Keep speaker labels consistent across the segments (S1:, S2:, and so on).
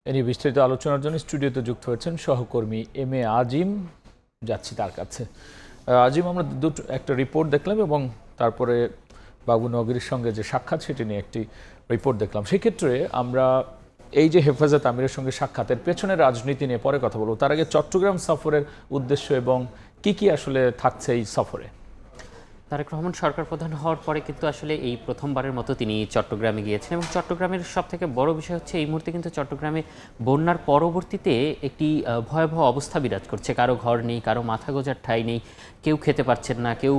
S1: এ নিয়ে বিস্তারিত আলোচনার জন্য স্টুডিওতে যুক্ত হয়েছেন সহকর্মী এম এ আজিম। যাচ্ছি তার কাছে। আজিম, আমরা একটা রিপোর্ট দেখলাম এবং তারপরে বাবু নগরীর সঙ্গে যে সাক্ষাৎ সেটি নিয়ে একটি রিপোর্ট দেখলাম। সেক্ষেত্রে আমরা এই যে হেফাজত আমিরের সঙ্গে সাক্ষাতের পেছনে রাজনীতি নিয়ে পরে কথা বলবো। তার আগে চট্টগ্রাম সফরের উদ্দেশ্য এবং কি আসলে থাকছে এই সফরে।
S2: তারেক রহমান সরকার প্রধান হওয়ার পরে কিন্তু আসলে এই প্রথমবারের মতো তিনি চট্টগ্রামে গিয়েছেন এবং চট্টগ্রামের সবথেকে বড় বিষয় হচ্ছে এই মুহূর্তে কিন্তু চট্টগ্রামে বন্যার পরবর্তীতে একটি ভয়াবহ অবস্থা বিরাজ করছে। কারো ঘর নেই, কারো মাথা গোঁজার ঠাঁই নেই, কেউ খেতে পারছেন না, কেউ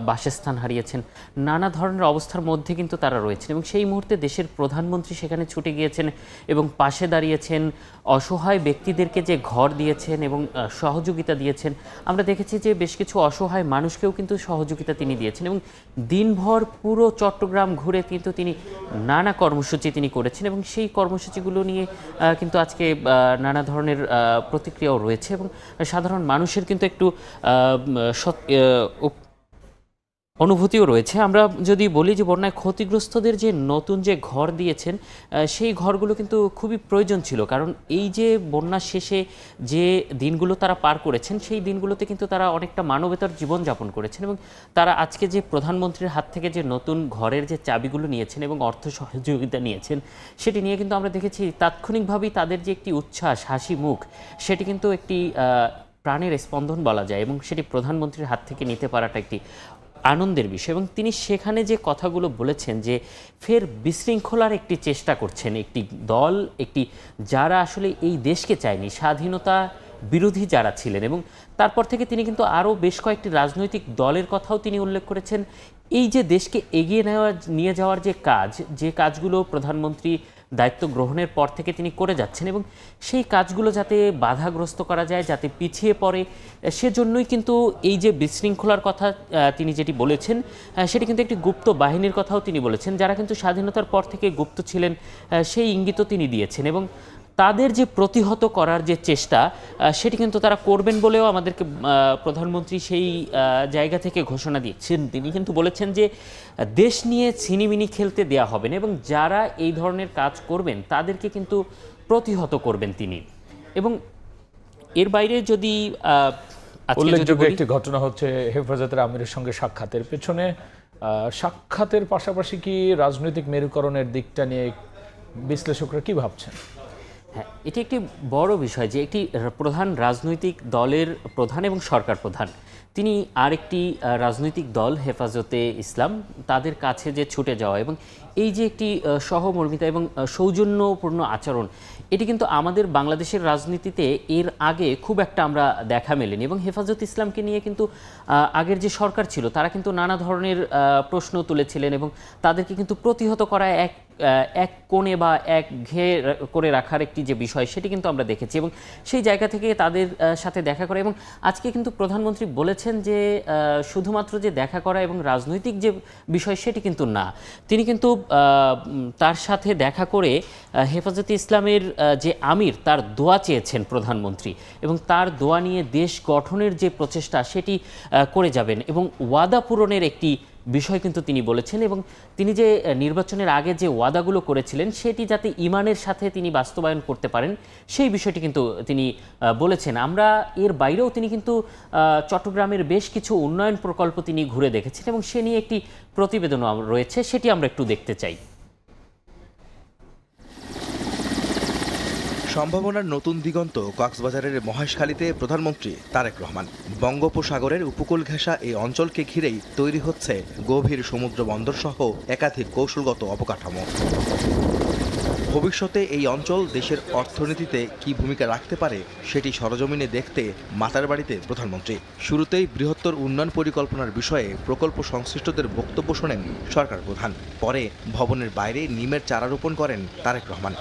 S2: বাসস্থান হারিয়েছেন, নানা ধরনের অবস্থার মধ্যে কিন্তু তারা রয়েছেন এবং সেই মুহূর্তে দেশের প্রধানমন্ত্রী সেখানে ছুটে গিয়েছেন এবং পাশে দাঁড়িয়েছেন, অসহায় ব্যক্তিদেরকে যে ঘর দিয়েছেন এবং সহযোগিতা দিয়েছেন। আমরা দেখেছি যে বেশ কিছু অসহায় মানুষকেও কিন্তু সহযোগিতা তিনি দিয়েছেন এবং দিনভর পুরো চট্টগ্রাম ঘুরে কিন্তু তিনি নানা কর্মসূচি তিনি করেছেন এবং সেই কর্মসূচিগুলো নিয়ে কিন্তু আজকে নানা ধরনের প্রতিক্রিয়াও রয়েছে এবং সাধারণ মানুষের কিন্তু একটু অনুভূতিও রয়েছে। আমরা যদি বলি যে বন্যায় ক্ষতিগ্রস্তদের যে নতুন যে ঘর দিয়েছেন সেই ঘরগুলো কিন্তু খুবই প্রয়োজন ছিল, কারণ এই যে বন্যা শেষে যে দিনগুলো তারা পার করেছেন সেই দিনগুলোতে কিন্তু তারা অনেকটা মানবেতর জীবনযাপন করেছেন এবং তারা আজকে যে প্রধানমন্ত্রীর হাত থেকে যে নতুন ঘরের যে চাবিগুলো নিয়েছেন এবং অর্থ সহযোগিতা নিয়েছেন সেটি নিয়ে কিন্তু আমরা দেখেছি তাৎক্ষণিকভাবেই তাদের যে একটি উচ্ছ্বাস, হাসি মুখ, সেটি কিন্তু একটি প্রাণের স্পন্দন বলা যায় এবং সেটি প্রধানমন্ত্রীর হাত থেকে নিতে পারাটা একটি আনন্দের বিষয়। এবং তিনি সেখানে যে কথাগুলো বলেছেন যে ফের বিশৃঙ্খলার একটি চেষ্টা করছেন একটি দল, একটি যারা আসলে এই দেশকে চায়নি, স্বাধীনতা বিরোধী যারা ছিলেন। এবং তারপর থেকে তিনি কিন্তু আরও বেশ কয়েকটি রাজনৈতিক দলের কথাও তিনি উল্লেখ করেছেন। এই যে দেশকে এগিয়ে নিয়ে যাওয়ার যে যে কাজগুলো প্রধানমন্ত্রী দায়িত্ব গ্রহণের পর থেকে তিনি করে যাচ্ছেন এবং সেই কাজগুলো যাতে বাধাগ্রস্ত করা যায়, যাতে পিছিয়ে পড়ে, সেজন্যই কিন্তু এই যে বিশৃঙ্খলার কথা তিনি যেটি বলেছেন সেটি কিন্তু একটি গুপ্ত বাহিনীর কথাও তিনি বলেছেন, যারা কিন্তু স্বাধীনতার পর থেকে গুপ্ত ছিলেন, সেই ইঙ্গিতও তিনি দিয়েছেন এবং তাদের যে প্রতিহত করার যে চেষ্টা সেটি কিন্তু তারা করবেন বলেও আমাদেরকে প্রধানমন্ত্রী সেই জায়গা থেকে ঘোষণা দিয়েছেন। তিনি কিন্তু বলেছেন যে দেশ নিয়ে ছিনিমিনি খেলতে দেয়া হবে না এবং যারা এই ধরনের কাজ করবেন তাদেরকে কিন্তু প্রতিহত করবেন তিনি। এবং এর বাইরে যদি
S1: উল্লেখযোগ্য একটি ঘটনা হচ্ছে হেফাজতের আমিরের সঙ্গে সাক্ষাতের পেছনে সাক্ষাতের পাশাপাশি কি রাজনৈতিক মেরুকরণের দিকটা নিয়ে বিশ্লেষকরা কি ভাবছেন?
S2: হ্যাঁ, এটি একটি বড় বিষয় যে একটি প্রধান রাজনৈতিক দলের প্রধান এবং সরকার প্রধান তিনি আরেকটি রাজনৈতিক দল হেফাজতে ইসলাম তাদের কাছে যে ছুটে যাওয়া এবং এই যে একটি সহমর্মিতা এবং সৌজন্যপূর্ণ আচরণ, এটি কিন্তু আমাদের বাংলাদেশের রাজনীতিতে এর আগে খুব একটা আমরা দেখা মেলেনি। এবং হেফাজত ইসলামকে নিয়ে কিন্তু আগের যে সরকার ছিল তারা কিন্তু নানা ধরনের প্রশ্ন তুলেছিলেন এবং তাদেরকে কিন্তু প্রতিহত করা এক কোণে বা এক ঘেয়ে করে রাখার একটি যে বিষয় সেটি কিন্তু আমরা দেখেছি এবং সেই জায়গা থেকে তাদের সাথে দেখা করা। এবং আজকে কিন্তু প্রধানমন্ত্রী বলেছেন যে শুধুমাত্র যে দেখা করা এবং রাজনৈতিক যে বিষয় সেটি কিন্তু না, তিনি কিন্তু তার সাথে দেখা করে হেফাজতে ইসলামের যে আমির তার দোয়া চেয়েছেন প্রধানমন্ত্রী এবং তার দোয়া নিয়ে দেশ গঠনের যে প্রচেষ্টা সেটি করে যাবেন এবং ওয়াদা পূরণের একটি বিষয় কিন্তু তিনি বলেছেন এবং তিনি যে নির্বাচনের আগে যে ওয়াদাগুলো করেছিলেন সেটি যাতে ঈমানের সাথে তিনি বাস্তবায়ন করতে পারেন সেই বিষয়টি কিন্তু তিনি বলেছেন। আমরা এর বাইরেও তিনি কিন্তু চট্টগ্রামের বেশ কিছু উন্নয়ন প্রকল্প তিনি ঘুরে দেখেছেন এবং সে নিয়ে একটি প্রতিবেদনও রয়েছে, সেটি আমরা একটু দেখতে চাই।
S3: সম্ভাবনার নতুন দিগন্ত কক্সবাজারের মহেশখালীতে প্রধানমন্ত্রী তারেক রহমান। বঙ্গোপসাগরের উপকূল ঘেঁষা এই অঞ্চলকে ঘিরেই তৈরি হচ্ছে গভীর সমুদ্র বন্দর সহ একাধিক কৌশলগত অবকাঠামো। ভবিষ্যতে এই অঞ্চল দেশের অর্থনীতিতে কি ভূমিকা রাখতে পারে সেটি সরজমিনে দেখতে মাতার বাড়িতে প্রধানমন্ত্রী। শুরুতেই বৃহত্তর উন্নয়ন পরিকল্পনার বিষয়ে প্রকল্প সংশ্লিষ্টদের বক্তব্য শোনেন সরকার প্রধান। পরে ভবনের বাইরে নিমের চারা রোপণ করেন তারেক রহমান।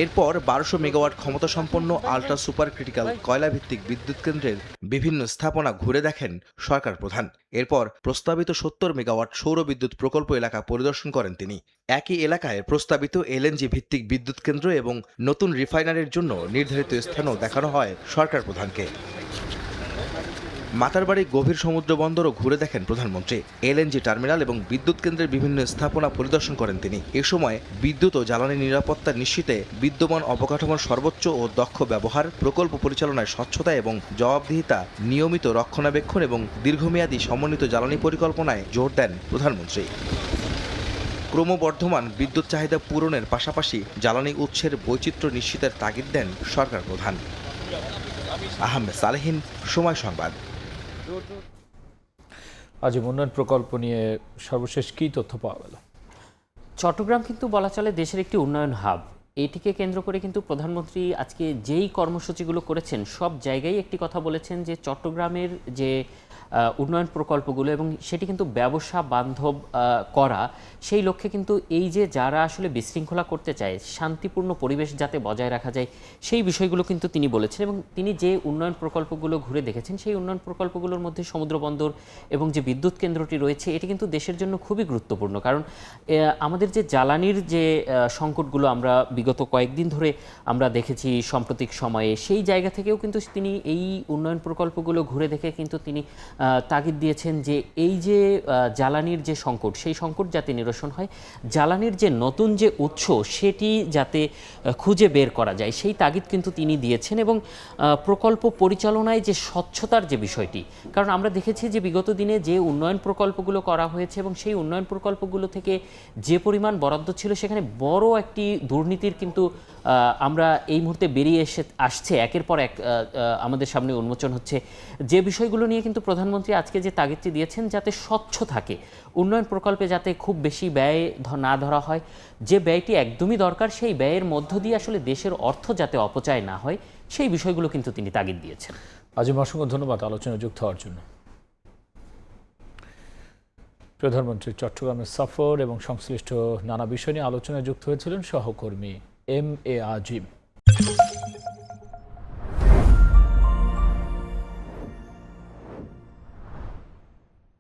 S3: এরপর 1200 মেগাওয়াট ক্ষমতা সম্পন্ন আল্ট্রা সুপার ক্রিটিক্যাল কয়লাভিত্তিক বিদ্যুৎ কেন্দ্রের বিভিন্ন স্থাপনা ঘুরে দেখেন সরকার প্রধান। এরপর প্রস্তাবিত 70 মেগাওয়াট সৌর বিদ্যুৎ প্রকল্প এলাকা পরিদর্শন করেন তিনি। একই এলাকায় প্রস্তাবিত এলএনজি ভিত্তিক বিদ্যুৎ কেন্দ্র এবং নতুন রিফাইনারির জন্য নির্ধারিত স্থানও দেখানো হয় সরকার প্রধানকে। মাতারবাড়ি গভীর সমুদ্র বন্দরও ঘুরে দেখেন প্রধানমন্ত্রী। এলএনজি টার্মিনাল এবং বিদ্যুৎ কেন্দ্রের বিভিন্ন স্থাপনা পরিদর্শন করেন তিনি। এ সময় বিদ্যুৎ ও জ্বালানি নিরাপত্তা নিশ্চিতে বিদ্যমান অবকাঠামোর সর্বোচ্চ ও দক্ষ ব্যবহার, প্রকল্প পরিচালনায় স্বচ্ছতা এবং জবাবদিহিতা, নিয়মিত রক্ষণাবেক্ষণ এবং দীর্ঘমেয়াদী সমন্বিত জ্বালানি পরিকল্পনায় জোর দেন প্রধানমন্ত্রী। ক্রমবর্ধমান বিদ্যুৎ চাহিদা পূরণের পাশাপাশি জ্বালানি উৎসের বৈচিত্র্য নিশ্চিতের তাগিদ দেন সরকার প্রধান। আহমেদ সালেহীন, সময় সংবাদ।
S1: আজিম, উন্নয়ন প্রকল্প নিয়ে সর্বশেষ কী তথ্য পাওয়া গেল?
S2: চট্টগ্রাম কিন্তু বলা চলে দেশের একটি উন্নয়ন হাব। এটিকে কেন্দ্র করে কিন্তু প্রধানমন্ত্রী আজকে যেই কর্মসূচিগুলো করেছেন সব জায়গায় একটি কথা বলেছেন যে চট্টগ্রামের যে উন্নয়ন প্রকল্পগুলো এবং সেটি কিন্তু ব্যবসা বান্ধব করা, সেই লক্ষ্যে কিন্তু এই যে যারা আসলে বিশৃঙ্খলা করতে চায়, শান্তিপূর্ণ পরিবেশ যাতে বজায় রাখা যায় সেই বিষয়গুলো কিন্তু তিনি বলেছেন। এবং তিনি যে উন্নয়ন প্রকল্পগুলো ঘুরে দেখেছেন সেই উন্নয়ন প্রকল্পগুলোর মধ্যে সমুদ্র বন্দর এবং যে বিদ্যুৎ কেন্দ্রটি রয়েছে এটি কিন্তু দেশের জন্য খুবই গুরুত্বপূর্ণ। কারণ আমাদের যে জ্বালানির যে সংকটগুলো আমরা বিগত কয়েকদিন ধরে আমরা দেখেছি সাম্প্রতিক সময়ে, সেই জায়গা থেকেও কিন্তু তিনি এই উন্নয়ন প্রকল্পগুলো ঘুরে দেখে কিন্তু তিনি তাগিদ দিয়েছেন যে এই যে জ্বালানির যে সংকট, সেই সংকট যাতে নিরসন হয়, জ্বালানির যে নতুন যে উৎস সেটি যাতে খুঁজে বের করা যায় সেই তাগিদ কিন্তু তিনি দিয়েছেন। এবং প্রকল্প পরিচালনায় যে স্বচ্ছতার যে বিষয়টি, কারণ আমরা দেখেছি যে বিগত দিনে যে উন্নয়ন প্রকল্পগুলো করা হয়েছে এবং সেই উন্নয়ন প্রকল্পগুলো থেকে যে পরিমাণ বরাদ্দ ছিল সেখানে বড় একটি দুর্নীতির কিন্তু আমরা এই মুহূর্তে বেরিয়ে আসছে, একের পর এক আমাদের সামনে উন্মোচন হচ্ছে। যে বিষয়গুলো নিয়ে কিন্তু প্রধানমন্ত্রী আজকে যে তাগিদটি দিয়েছেন যাতে স্বচ্ছ থাকে, উন্নয়ন প্রকল্পে যাতে খুব বেশি ব্যয় না ধরা হয়, যে ব্যয়টি একদমই দরকার সেই ব্যয়ের মধ্য দিয়ে আসলে দেশের অর্থ যাতে অপচয় না হয়, সেই বিষয়গুলো কিন্তু তিনি তাগিদ দিয়েছেন।
S1: আজিম, অসংখ্য ধন্যবাদ আলোচনায় যুক্ত হওয়ার জন্য। প্রধানমন্ত্রী চট্টগ্রামের সফর এবং সংশ্লিষ্ট নানা বিষয় নিয়ে আলোচনায় যুক্ত হয়েছিলেন সহকর্মী এম এ আজিম।